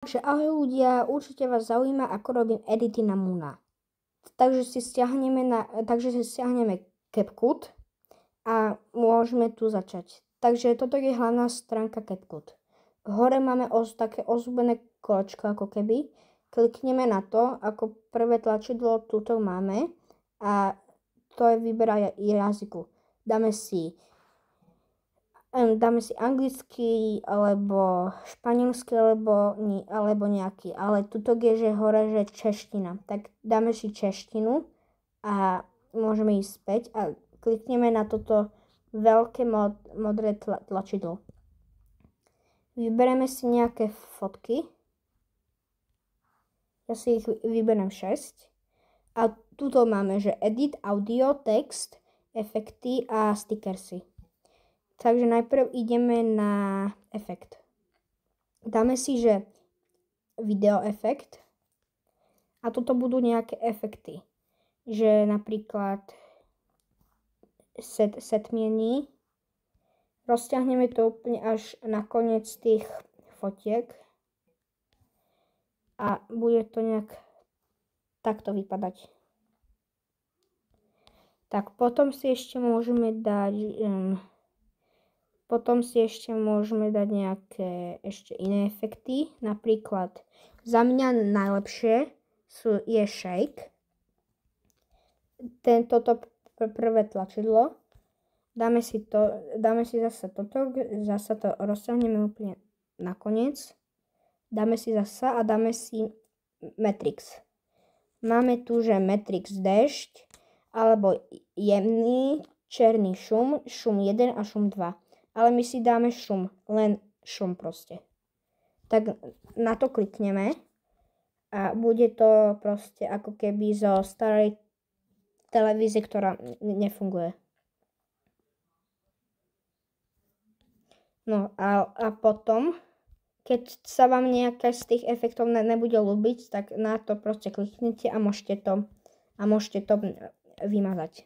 Takže ahoj ľudia, určite vás zaujíma, ako robím edity na Moona. Takže si stiahneme CapCut a môžeme tu začať. Takže toto je hlavná stránka CapCut. Hore máme také ozúbené kolečko ako keby. Klikneme na to, ako prvé tlačidlo tuto máme a to je vyberá jazyku. Dáme si anglický, alebo španielsky, alebo nejaký. Ale tuto je, že hore, že čeština. Tak dáme si češtinu a môžeme ísť späť a klikneme na toto veľké modré tlačidlo. Vybereme si nejaké fotky. Ja si ich vyberiem 6. A tuto máme, že edit, audio, text, efekty a stickersy. Takže najprv ideme na efekt. Dáme si, že video efekt a toto budú nejaké efekty. Že napríklad setmiení. Rozťahneme to úplne až na koniec tých fotiek a bude to nejak takto vypadať. Tak potom si ešte môžeme dať nejaké ešte iné efekty. Napríklad za mňa najlepšie je shake. Toto prvé tlačidlo. Dáme si zase toto. Zase to rozťahneme úplne na koniec. Dáme si zase a dáme si Matrix. Máme tu, že Matrix dešť alebo jemný černý šum, šum 1 a šum 2. Ale my si dáme šum, len šum proste. Tak na to klikneme a bude to proste ako keby zo starej televízie, ktorá nefunguje. No a potom, keď sa vám nejaká z tých efektov nebude ľúbiť, tak na to proste kliknite a môžete to vymazať.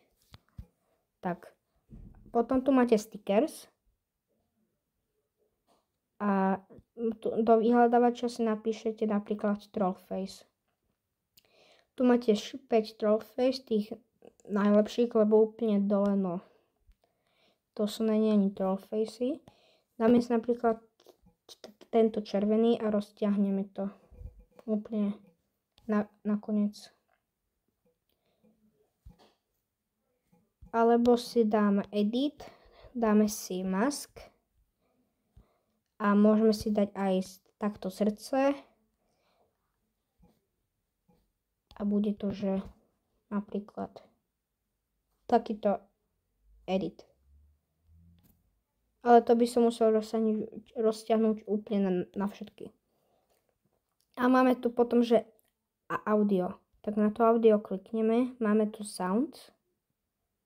Tak. Potom tu máte stickers. A do vyhľadávača si napíšete napríklad Trollface. Tu máte 5 Trollface, tých najlepších, lebo úplne dole, no. To sú nie ani Trollfacey. Dáme si napríklad tento červený a rozťahneme to úplne na koniec. Alebo si dáme edit, dáme si mask. A môžeme si dať aj takto srdce. A bude to, že napríklad takýto edit. Ale to by som musel rozťahnuť úplne na všetky. A máme tu potom, že audio. Tak na to audio klikneme. Máme tu sound.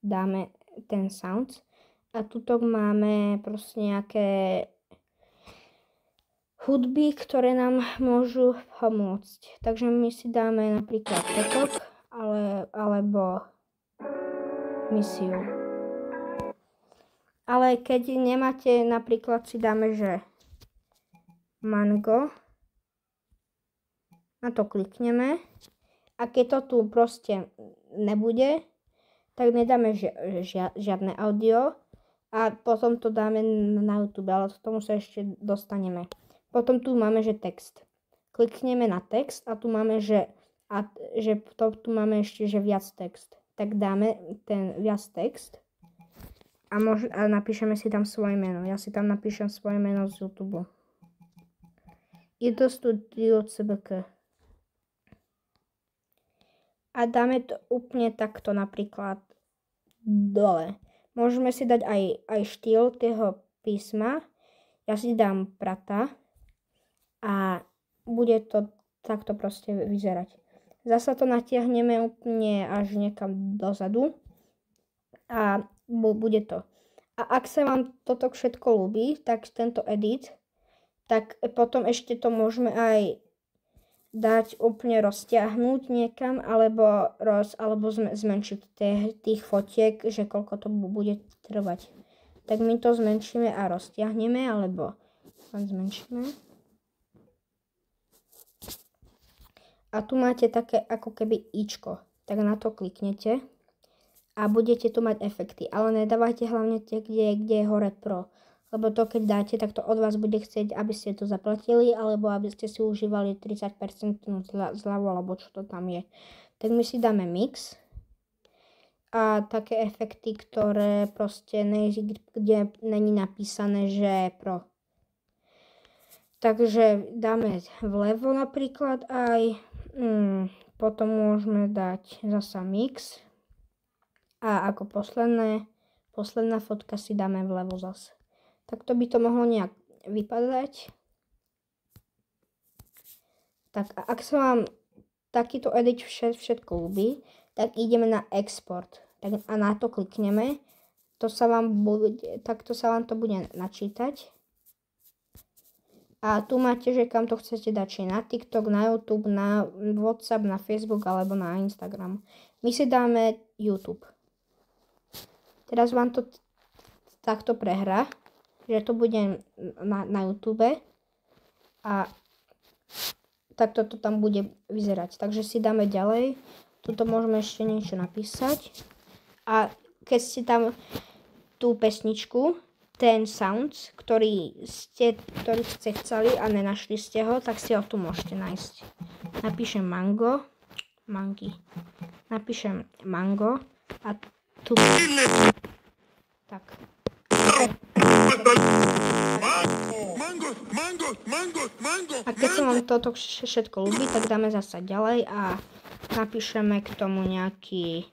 Dáme ten sound. A tuto máme proste nejaké hudby, ktoré nám môžu pomôcť. Takže my si dáme napríklad Petok alebo Misiu. Ale keď nemáte, napríklad si dáme, že Mango. Na to klikneme. A keď to tu proste nebude, tak nedáme žiadne audio. A potom to dáme na YouTube, ale k tomu sa ešte dostaneme. Potom tu máme, že text. Klikneme na text a tu máme, tu máme ešte, že viac text. Tak dáme ten viac text a napíšeme si tam svoje meno. Ja si tam napíšem svoje meno z YouTube. Ito Studio CBK. A dáme to úplne takto napríklad dole. Môžeme si dať aj štýl toho písma. Ja si dám Prata. A bude to takto proste vyzerať. Zasa to natiahneme úplne až niekam dozadu. A bude to. A ak sa vám toto všetko ľúbi, tak tento edit, tak potom ešte to môžeme aj dať úplne rozťahnuť niekam, alebo zmenšiť tých fotiek, že koľko to bude trvať. Tak my to zmenšíme a rozťahneme, alebo len zmenšíme. A tu máte také ako keby ičko. Tak na to kliknete a budete tu mať efekty. Ale nedávajte hlavne tie, kde je hore pro. Lebo to keď dáte, tak to od vás bude chcieť, aby ste to zaplatili, alebo aby ste si užívali 30% zľavu, alebo čo to tam je. Tak my si dáme mix. A také efekty, ktoré proste kde není napísané, že pro. Takže dáme vlevo napríklad aj, potom môžeme dať zasa mix. A ako posledná fotka si dáme vlevo zase. Takto by to mohlo nejak vypadať. Tak a ak sa vám takýto edit všetko ľúbi, tak ideme na export. Tak a na to klikneme. Takto sa vám to bude načítať. A tu máte, že kam to chcete dať, či na TikTok, na YouTube, na WhatsApp, na Facebook alebo na Instagram. My si dáme YouTube. Teraz vám to takto prehrá, že to bude na YouTube a takto to tam bude vyzerať. Takže si dáme ďalej. Tuto môžeme ešte niečo napísať. A keď ste tam tú pesničku, ten sound, ktorý ste chceli a nenašli ste ho, tak si ho tu môžete nájsť. Napíšem mango. Napíšem mango a tu. Tak. A keď sa vám toto všetko ľúbi, tak dáme zasa ďalej a napíšeme k tomu nejaký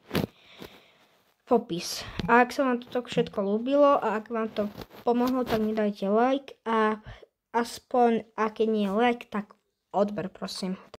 popis. A ak sa vám toto všetko ľúbilo a ak vám to pomohlo, tak mi dajte like a aspoň, ak nie like, tak odber prosím.